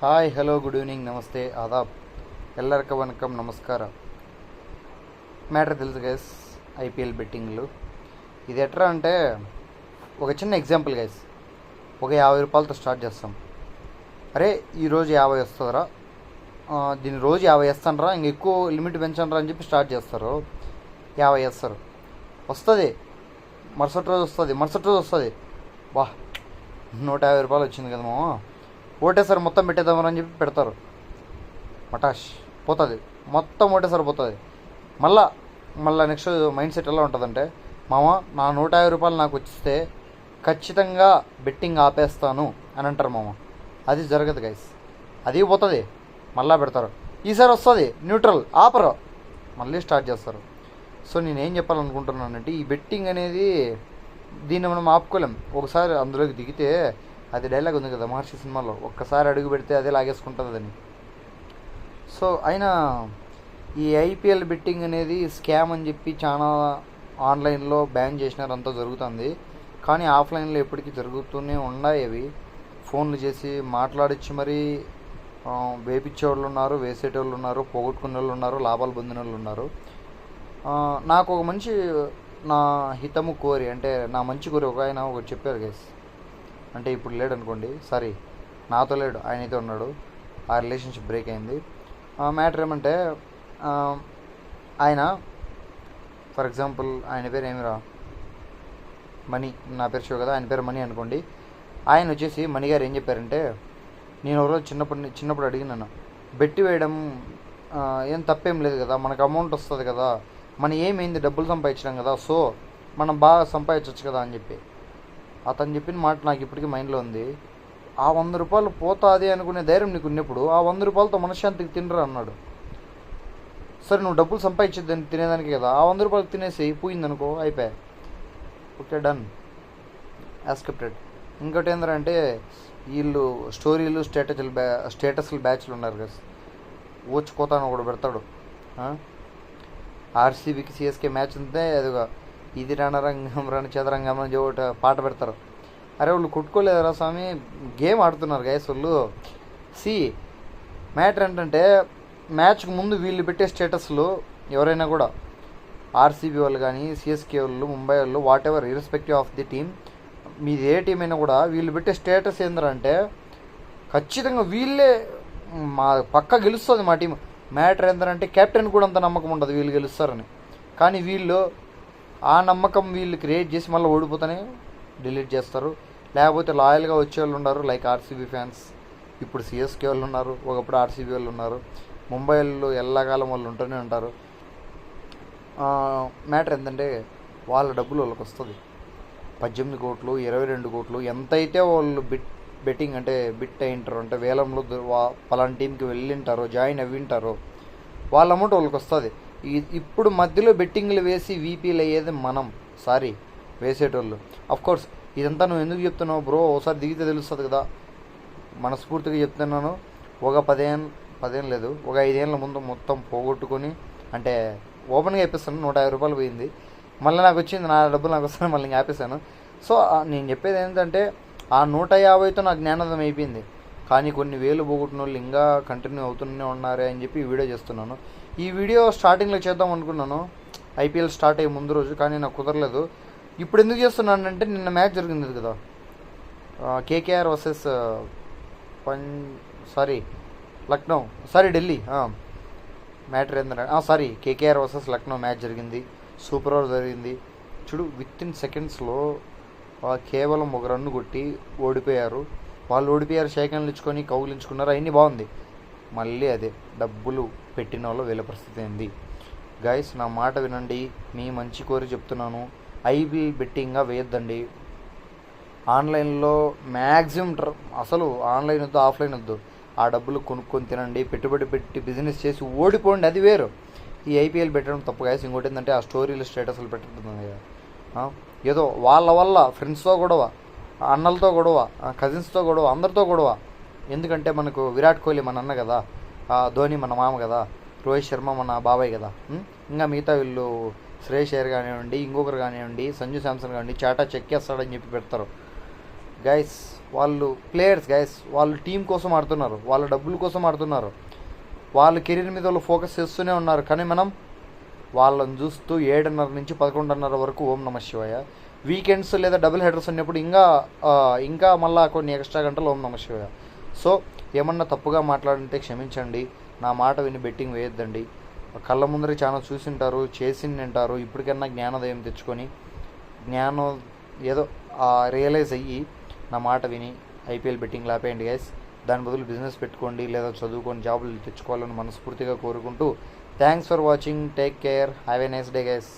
Hi hello good evening ನಮస్తే Aadab ಎಲ್ಲರಿಗೂ వనకం నమస్కార matter తెలుసు గైస్ ఐపీఎల్ బెట్టింగ్లు ఇది ఎట్లా అంటే ఒక చిన్న ఎగ్జాంపుల్ గైస్ ఒక 50 రూపాయలతో స్టార్ట్ చేస్తాం. అరే ఈరోజు 50 వస్తుందిరా, దీని రోజు 50 వేస్తానరా, ఇంక ఎక్కువ లిమిట్ పెంచనరా అని చెప్పి స్టార్ట్ చేస్తారు. 50 వేస్తారు, వస్తుంది, మరుసటి రోజు వస్తుంది. వా 150 రూపాయలు వచ్చింది కదా మామ, ఓటేసారి మొత్తం పెట్టేద్దామని చెప్పి పెడతారు. మటాష్ పోతుంది, మొత్తం ఓటేసారి పోతుంది. మళ్ళా నెక్స్ట్ మైండ్ సెట్ ఎలా ఉంటుందంటే, మామ నా 150 రూపాయలు నాకు వచ్చిస్తే ఖచ్చితంగా బెట్టింగ్ ఆపేస్తాను అని అంటారు మామ. అది జరగదు గైస్, అది పోతుంది, మళ్ళా పెడతారు. ఈసారి వస్తుంది న్యూట్రల్, ఆపరు, మళ్ళీ స్టార్ట్ చేస్తారు. సో నేనేం చెప్పాలనుకుంటున్నానంటే, ఈ బెట్టింగ్ అనేది దీన్ని మనం ఆపుకోలేం. ఒకసారి అందులోకి దిగితే, అది డైలాగ్ ఉంది కదా మహర్షి సినిమాలో, ఒక్కసారి అడుగు పెడితే అదే లాగేసుకుంటుందని. సో అయినా ఈ ఐపీఎల్ బెట్టింగ్ అనేది స్కామ్ అని చెప్పి చాలా ఆన్లైన్లో బ్యాన్ చేసినారు, అంతా జరుగుతుంది. కానీ ఆఫ్లైన్లో ఎప్పటికీ జరుగుతూనే ఉన్నాయి. అవి ఫోన్లు చేసి మాట్లాడించి మరీ వేపించేవాళ్ళు ఉన్నారు, వేసేటోళ్ళు ఉన్నారు, పోగొట్టుకునే వాళ్ళు ఉన్నారు, లాభాలు పొందిన వాళ్ళు ఉన్నారు. నాకు ఒక మంచి నా హితము కోరి, అంటే నా మంచి కోరి ఒక ఆయన ఒకటి చెప్పారు గైస్. అంటే ఇప్పుడు లేడు అనుకోండి, సారీ నాతో లేడు, ఆయన అయితే ఉన్నాడు, ఆ రిలేషన్షిప్ బ్రేక్ అయింది. మ్యాటర్ ఏమంటే, ఆయన ఫర్ ఎగ్జాంపుల్ ఆయన పేరు ఏమిరా, మనీ, నా పేరు షో కదా, ఆయన పేరు మనీ అనుకోండి. ఆయన వచ్చేసి మణి గారు ఏం చెప్పారంటే, నేను ఒకరోజు చిన్నప్పుడు అడిగినాను, బెట్టి వేయడం ఏం తప్పేం లేదు కదా, మనకు అమౌంట్ వస్తుంది కదా, మన ఏమైంది, డబ్బులు సంపాదించడం కదా, సో మనం బాగా సంపాదించవచ్చు కదా అని చెప్పి. అతను చెప్పిన మాట నాకు ఇప్పటికీ మైండ్లో ఉంది. ఆ 100 రూపాయలు పోతుంది అనుకునే ధైర్యం నీకు ఉన్నప్పుడు ఆ 100 రూపాయలతో మనశ్శాంతికి తినరా అన్నాడు. సరే నువ్వు డబ్బులు సంపాదించేదాన్ని తినేదానికి కదా, ఆ 100 రూపాయలు తినేసి పోయిందనుకో, అయిపోయా, ఓకే డన్, యాక్సెప్టెడ్. ఇంకోటి ఏంటంటే, వీళ్ళు స్టోరీలు స్టేటస్లు బ్యాచ్లు ఉన్నారు కదా, ఓచుకోతాను ఒకడు పెడతాడు. ఆర్సీబీకి సిఎస్కే మ్యాచ్ ఉంటే అదిగా, ఇది రణరంగం రణ చదరంగం అని ఒకటి పాట పెడతారు. అరే వాళ్ళు కొట్టుకోలేదురా స్వామి, గేమ్ ఆడుతున్నారు గైస్ వాళ్ళు. మ్యాటర్ ఏంటంటే, మ్యాచ్కి ముందు వీళ్ళు పెట్టే స్టేటస్లు ఎవరైనా కూడా, ఆర్సీబీ వాళ్ళు కానీ, సిఎస్కే వాళ్ళు, ముంబై వాళ్ళు, what ever, irrespective of the team, మీది ఏ టీం అయినా కూడా, వీళ్ళు పెట్టే స్టేటస్ ఏంటంటే ఖచ్చితంగా వీళ్ళే మా పక్క గెలుస్తుంది మా టీం. మ్యాటర్ ఏంటంటే, కెప్టెన్ కూడా అంత నమ్మకం ఉండదు వీళ్ళు గెలుస్తారని, కానీ వీళ్ళు ఆ నమ్మకం వీళ్ళు క్రియేట్ చేసి మళ్ళీ ఓడిపోతేనే డిలీట్ చేస్తారు. లేకపోతే లాయల్గా వచ్చే వాళ్ళు ఉన్నారు, లైక్ ఆర్సీబీ ఫ్యాన్స్, ఇప్పుడు సిఎస్కే వాళ్ళు ఉన్నారు, ఒకప్పుడు ఆర్సీబీ వాళ్ళు ఉన్నారు, ముంబై వాళ్ళు ఎల్లకాలం వాళ్ళు ఉంటూనే ఉంటారు. మ్యాటర్ ఏంటంటే, వాళ్ళ డబ్బులు వాళ్ళకి వస్తుంది. 18 కోట్లు 22 కోట్లు ఎంతైతే వాళ్ళు బెట్టింగ్ అంటే బిట్ అయింటారో, అంటే వేలంలో పలానా టీంకి వెళ్ళింటారో, జాయిన్ అవ్వింటారో, వాళ్ళ అమౌంట్ వాళ్ళకి వస్తుంది. ఇప్పుడు మధ్యలో బెట్టింగ్లు వేసి వీపీలు అయ్యేది మనం, సారీ వేసేటోళ్ళు. అఫ్కోర్స్ ఇదంతా నువ్వు ఎందుకు చెప్తున్నావు బ్రో, ఒకసారి దిగితే తెలుస్తుంది కదా, మనస్ఫూర్తిగా చెప్తున్నాను. ఒక 10 లేదు, ఒక 5 ఏళ్ళ ముందు మొత్తం పోగొట్టుకొని, అంటే ఓపెన్గా చెప్పేస్తాను, 150 రూపాయలు పోయింది, మళ్ళీ నాకు వచ్చింది, నా డబ్బులు నాకు వస్తాను, మళ్ళీ ఇంకా ఆపేసాను. సో నేను చెప్పేది ఏంటంటే, ఆ 150తో నాకు జ్ఞానోదయం అయిపోయింది. కానీ కొన్ని వేలు పోగొట్టిన వాళ్ళు ఇంకా కంటిన్యూ అవుతూనే ఉన్నారే అని చెప్పి ఈ వీడియో చేస్తున్నాను. ఈ వీడియో స్టార్టింగ్లో చేద్దాం అనుకున్నాను, ఐపీఎల్ స్టార్ట్ అయ్యే ముందు రోజు, కానీ నాకు కుదరలేదు. ఇప్పుడు ఎందుకు చేస్తున్నానంటే, నిన్న మ్యాచ్ జరిగింది కదా, కేకేఆర్ వర్సెస్ ఢిల్లీ. మ్యాటర్ ఏంటంటే, కేకేఆర్ వర్సెస్ లక్నో మ్యాచ్ జరిగింది, సూపర్ ఓవర్ జరిగింది. చూడు, విత్ ఇన్ సెకండ్స్లో కేవలం ఒక రన్ను కొట్టి ఓడిపోయారు. వాళ్ళు ఓడిపోయారు, షేకన్లు ఇచ్చుకొని కౌగులించుకున్నారు, అవన్నీ బాగుంది. మళ్ళీ అదే డబ్బులు పెట్టిన వాళ్ళు వీళ్ళ పరిస్థితి ఏంది గైస్. నా మాట వినండి, మీ మంచి కోరి చెప్తున్నాను, ఐపీఎల్ బెట్టింగ్గా వేయొద్దండి. ఆన్లైన్లో మ్యాక్సిమం అసలు ఆన్లైన్ వద్దు, ఆఫ్లైన్ వద్దు, ఆ డబ్బులు కొనుక్కొని తినండి, పెట్టుబడి పెట్టి బిజినెస్ చేసి ఓడిపోండి, అది వేరు. ఈ ఐపీఎల్ పెట్టడం తప్పు గైస్. ఇంకోటి ఏంటంటే, ఆ స్టోరీలు స్టేటస్లు పెట్టడం ఏదో వాళ్ళ వల్ల ఫ్రెండ్స్తో గొడవ, అన్నలతో గొడవ, కజిన్స్తో గొడవ, అందరితో గొడవ. ఎందుకంటే మనకు విరాట్ కోహ్లీ మన అన్న కదా, ధోని మన మామ కదా, రోహిత్ శర్మ మన బాబాయ్ కదా, ఇంకా మిగతా వీళ్ళు శ్రేయస్ అయ్యర్ కానివ్వండి, ఇంకొకరు కానివ్వండి, సంజు శాంసన్ కానివ్వండి, చాటా చెక్కేస్తాడని చెప్పి పెడతారు. గైస్ వాళ్ళు ప్లేయర్స్ గైస్, వాళ్ళు టీం కోసం ఆడుతున్నారు, వాళ్ళ డబ్బుల కోసం ఆడుతున్నారు, వాళ్ళ కెరీర్ మీద వాళ్ళు ఫోకస్ చేస్తూనే ఉన్నారు. కానీ మనం వాళ్ళని చూస్తూ 7:30 నుంచి 11:30 వరకు ఓం నమ శివాయ, వీకెండ్స్ లేదా డబుల్ హెడర్స్ ఉన్నప్పుడు ఇంకా మళ్ళీ కొన్ని ఎక్స్ట్రా గంటలు ఓం నమ శివాయ. సో ఏమన్నా తప్పుగా మాట్లాడుంటే క్షమించండి, నా మాట విని బెట్టింగ్ వేయొద్దండి. కళ్ళ ముందరే చాలా చూసింటారు, చేసింటారు, ఇప్పటికన్నా జ్ఞానోదయం తెచ్చుకొని జ్ఞానం ఏదో రియలైజ్ అయ్యి నా మాట విని ఐపీఎల్ బెట్టింగ్ ఆపేయండి గైస్. దాని బదులు బిజినెస్ పెట్టుకోండి లేదా చదువుకొని జాబులు తెచ్చుకోవాలని మనస్ఫూర్తిగా కోరుకుంటూ thanks for watching, take care, have a nice day guys.